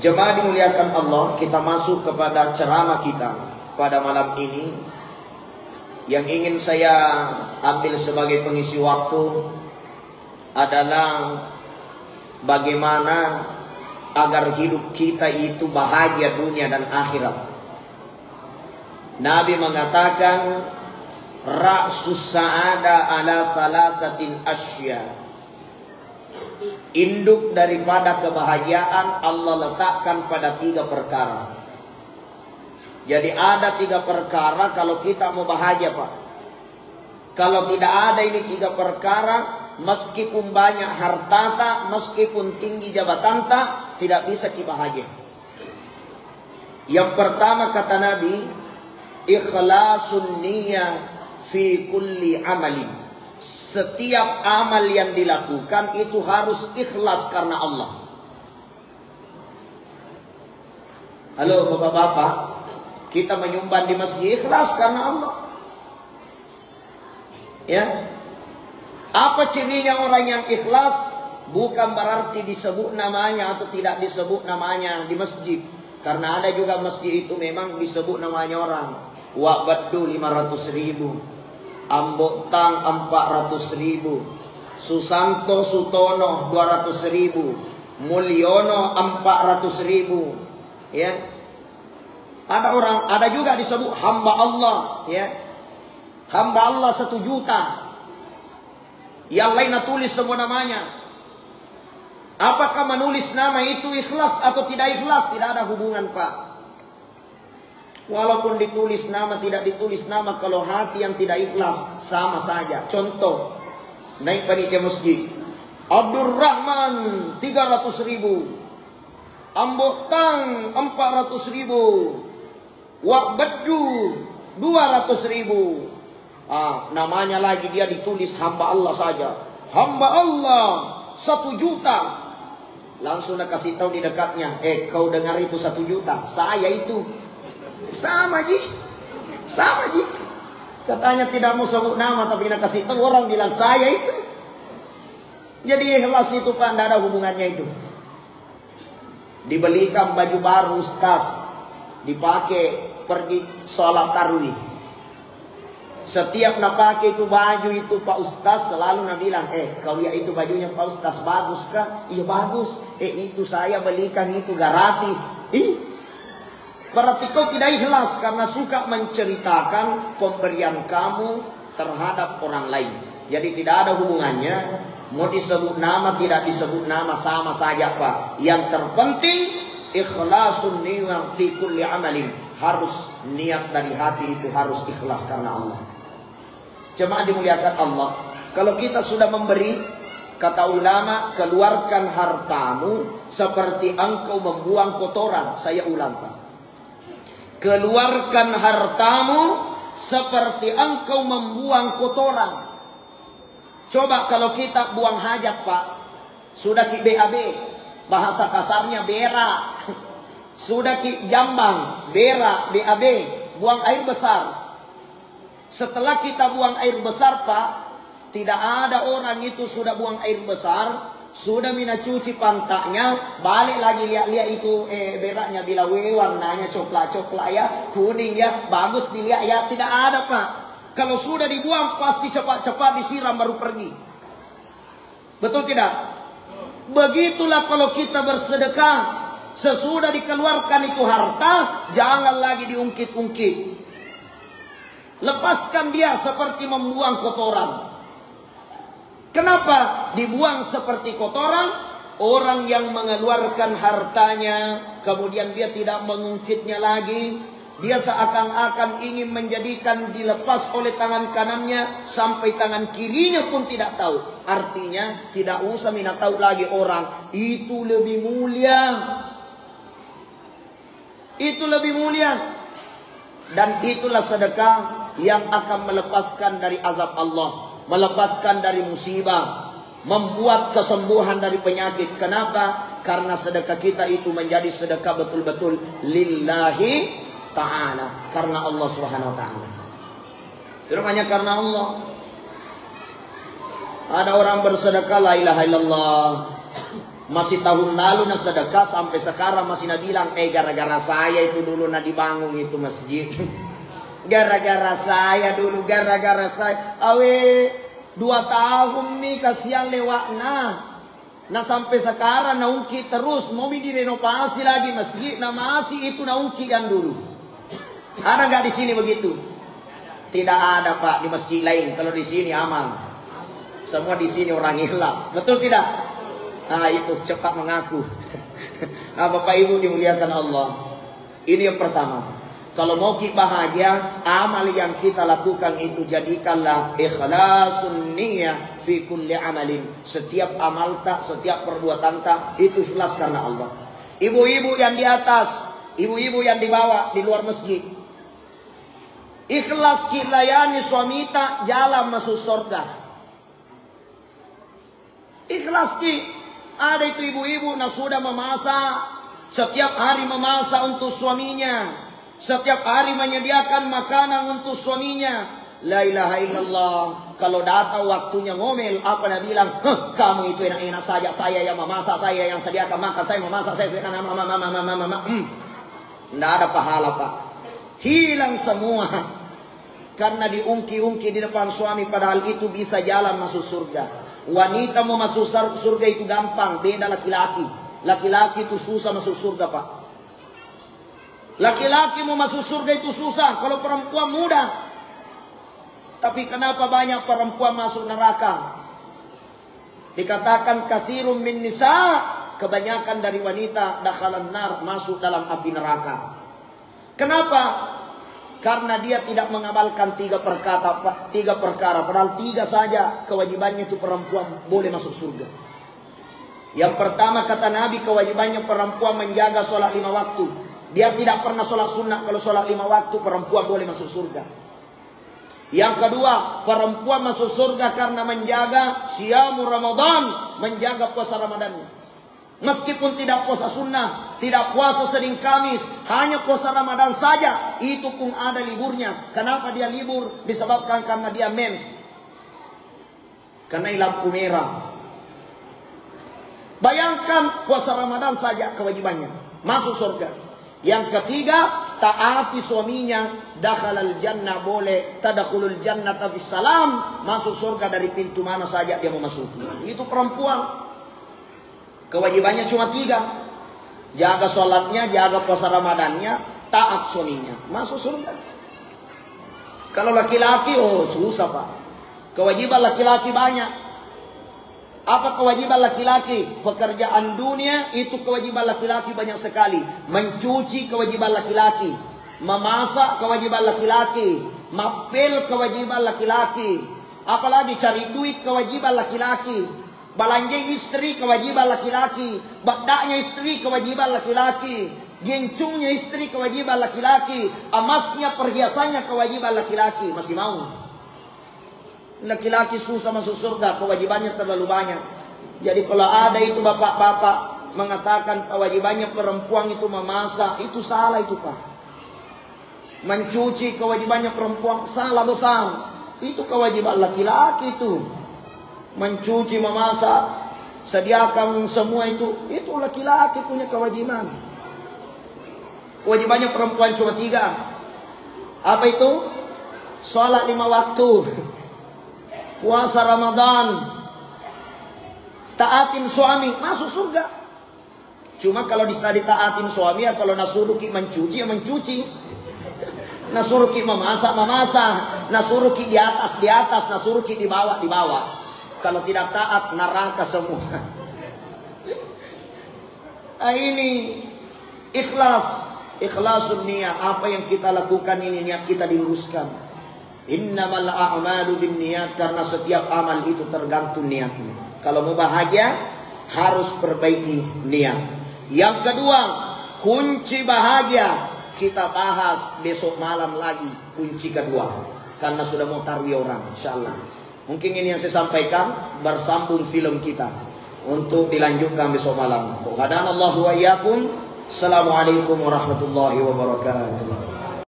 Jemaah dimuliakan Allah, kita masuk kepada ceramah kita pada malam ini. Yang ingin saya ambil sebagai pengisi waktu adalah bagaimana agar hidup kita itu bahagia dunia dan akhirat. Nabi mengatakan, Ra'sus sa'ada ala salasatin asya. Induk daripada kebahagiaan Allah letakkan pada 3 perkara. Jadi ada 3 perkara kalau kita mau bahagia, Pak. Kalau tidak ada ini 3 perkara, meskipun banyak hartata, meskipun tinggi jabatan, tidak bisa kita bahagia. Yang pertama kata Nabi, ikhlasun niyah fi kulli amalin. Setiap amal yang dilakukan itu harus ikhlas karena Allah. Halo bapak-bapak, kita menyumbang di masjid ikhlas karena Allah. Ya. Apa cirinya orang yang ikhlas? Bukan berarti disebut namanya atau tidak disebut namanya di masjid. Karena ada juga masjid itu memang disebut namanya orang. Wak Baddu 500.000. Ambok Tang 400.000, Susanto Sutono 200.000, Mulyono 400.000. Ya, ada juga disebut hamba Allah. Ya, hamba Allah 1 juta. Yang lain tulis semua namanya. Apakah menulis nama itu ikhlas atau tidak ikhlas? Tidak ada hubungan, Pak. Walaupun ditulis nama, tidak ditulis nama, kalau hati yang tidak ikhlas, sama saja. Contoh, naik panitia masjid, Abdurrahman 300.000, Ambok Tang 400.000, Wak Baddu 200.000. Namanya lagi dia ditulis hamba Allah saja. Hamba Allah 1 juta. Langsung nak kasih tahu di dekatnya, kau dengar itu 1 juta, saya itu. Sama ji. Katanya tidak mau sebut nama, tapi nak kasih tahu orang bilang saya itu. Jadi ikhlas itu Pak, tidak ada hubungannya itu. Dibelikan baju baru ustaz, dipakai pergi sholat tarawih. Setiap nak pakai itu baju itu Pak Ustaz, selalu nak bilang, kau lihat itu bajunya Pak Ustaz, bagus kah? Iya bagus. Itu saya belikan itu gratis. Berarti kau tidak ikhlas karena suka menceritakan pemberian kamu terhadap orang lain. Jadi tidak ada hubungannya. Mau disebut nama, tidak disebut nama, sama saja Pak. Yang terpenting ikhlasun niyah fi kulli amalin. Harus niat dari hati itu harus ikhlas karena Allah. Jemaah dimuliakan Allah. Kalau kita sudah memberi, kata ulama, keluarkan hartamu seperti engkau membuang kotoran. Saya ulang Pak. Keluarkan hartamu seperti engkau membuang kotoran. Coba kalau kita buang hajat Pak, sudah ki BAB, bahasa kasarnya berak. Sudah ki jambang, berak, BAB, buang air besar. Setelah kita buang air besar Pak, tidak ada orang itu sudah buang air besar, sudah mina cuci pantatnya, balik lagi lihat-lihat itu beraknya, bila warnanya coklat-coklat ya, kuning ya, bagus dilihat ya, tidak ada Pak. Kalau sudah dibuang pasti cepat-cepat disiram baru pergi. Betul tidak? Begitulah kalau kita bersedekah, sesudah dikeluarkan itu harta, jangan lagi diungkit-ungkit. Lepaskan dia seperti membuang kotoran. Kenapa dibuang seperti kotoran? Orang yang mengeluarkan hartanya, kemudian dia tidak mengungkitnya lagi. Dia seakan-akan ingin menjadikan dilepas oleh tangan kanannya, sampai tangan kirinya pun tidak tahu. Artinya tidak usah mina tahu lagi orang. Itu lebih mulia. Itu lebih mulia. Dan itulah sedekah yang akan melepaskan dari azab Allah, melepaskan dari musibah, membuat kesembuhan dari penyakit. Kenapa? Karena sedekah kita itu menjadi sedekah betul-betul lillahi ta'ala, karena Allah subhanahu wa ta'ala. Itu namanya karena Allah. Ada orang bersedekah la ilaha illallah Masih tahun lalu na sedekah sampai sekarang masih na bilang, gara-gara saya itu dulu na dibangun itu masjid. Gara-gara saya dulu, gara-gara saya. Awe 2 tahun nih kasihan lewat nah sampai sekarang naungki terus mau direnovasi lagi masjid, nah masih itu naungki kan dulu. Ada nggak di sini begitu? Tidak ada Pak, di masjid lain. Kalau di sini aman. Semua di sini orang ikhlas. Betul tidak? Nah itu cepat mengaku. Nah Bapak Ibu dimuliakan Allah. Ini yang pertama. Kalau mau kita bahagia, amal yang kita lakukan itu jadikanlah ikhlasun niyah fi kulli amalin. Setiap amal tak, setiap perbuatan tak, itu ikhlas karena Allah. Ibu-ibu yang di atas, ibu-ibu yang di bawah, di luar masjid. Ikhlas kita layani suami tak, jalan masuk surga. Ikhlas kita. Ada itu ibu-ibu yang sudah memasak, setiap hari memasak untuk suaminya. Setiap hari menyediakan makanan untuk suaminya. La ilaha illallah. Kalau datang waktunya ngomel, apa dia bilang? Kamu itu enak-enak saja. Saya yang memasak, saya yang sediakan makan, saya memasak, saya sediakan mama. Tidak ada pahala Pak. Hilang semua. Karena diungki-ungki di depan suami, padahal itu bisa jalan masuk surga. Wanita mau masuk surga itu gampang, beda laki-laki. Laki-laki itu susah masuk surga Pak. Laki-laki mau masuk surga itu susah, kalau perempuan mudah. Tapi kenapa banyak perempuan masuk neraka? Dikatakan katsirun min nisa, kebanyakan dari wanita dakhalan nar, masuk dalam api neraka. Kenapa? Karena dia tidak mengamalkan 3 perkara, padahal 3 saja kewajibannya itu perempuan boleh masuk surga. Yang pertama kata Nabi, kewajibannya perempuan menjaga sholat 5 waktu. Dia tidak pernah sholat sunnah. Kalau sholat 5 waktu, perempuan boleh masuk surga. Yang kedua, perempuan masuk surga karena menjaga siyamu Ramadan, menjaga puasa Ramadannya. Meskipun tidak puasa sunnah, tidak puasa Senin Kamis, hanya puasa Ramadan saja, itu pun ada liburnya. Kenapa dia libur? Disebabkan karena dia mens. Karena lampu merah. Bayangkan puasa Ramadan saja kewajibannya, masuk surga. Yang ketiga, taati suaminya, dakhalal jannah, boleh tadkhulul jannata bis salam, masuk surga dari pintu mana saja dia mau masuk. Itu perempuan. Kewajibannya cuma 3. Jaga sholatnya, jaga puasa Ramadannya, taat suaminya, masuk surga. Kalau laki-laki, oh susah Pak. Kewajiban laki-laki banyak. Apa kewajiban laki-laki? Pekerjaan dunia itu kewajiban laki-laki banyak sekali. Mencuci kewajiban laki-laki. Memasak kewajiban laki-laki. Mapel kewajiban laki-laki. Apalagi cari duit kewajiban laki-laki. Belanja istri kewajiban laki-laki. Badaknya istri kewajiban laki-laki. Gencungnya istri kewajiban laki-laki. Emasnya perhiasannya kewajiban laki-laki. Masih mau? Laki-laki susah masuk surga, kewajibannya terlalu banyak. Jadi kalau ada itu bapak-bapak mengatakan kewajibannya perempuan itu memasak, itu salah itu Pak. Mencuci kewajibannya perempuan, salah besar. Itu kewajiban laki-laki itu. Mencuci, memasak, sediakan semua itu laki-laki punya kewajiban. Kewajibannya perempuan cuma 3. Apa itu? Sholat 5 waktu. Puasa Ramadan, taatin suami, masuk surga. Cuma kalau ditaatin suami, ya kalau nasuruh ki mencuci, ya mencuci. Nasuruh ki memasak, nasuruh ki di atas, nasuruh ki di bawah. Kalau tidak taat, neraka semua. Ini ikhlasun niat. Apa yang kita lakukan ini, niat kita diluruskan. Innamal a'malu binniyat, karena setiap amal itu tergantung niatnya. Kalau mau bahagia harus perbaiki niat. Yang kedua, kunci bahagia kita bahas besok malam lagi, kunci kedua. Karena sudah mau tarawih orang, insyaallah. Mungkin ini yang saya sampaikan, bersambung film kita untuk dilanjutkan besok malam. Hadanallahu wa iyyakum. Assalamualaikum warahmatullahi wabarakatuh.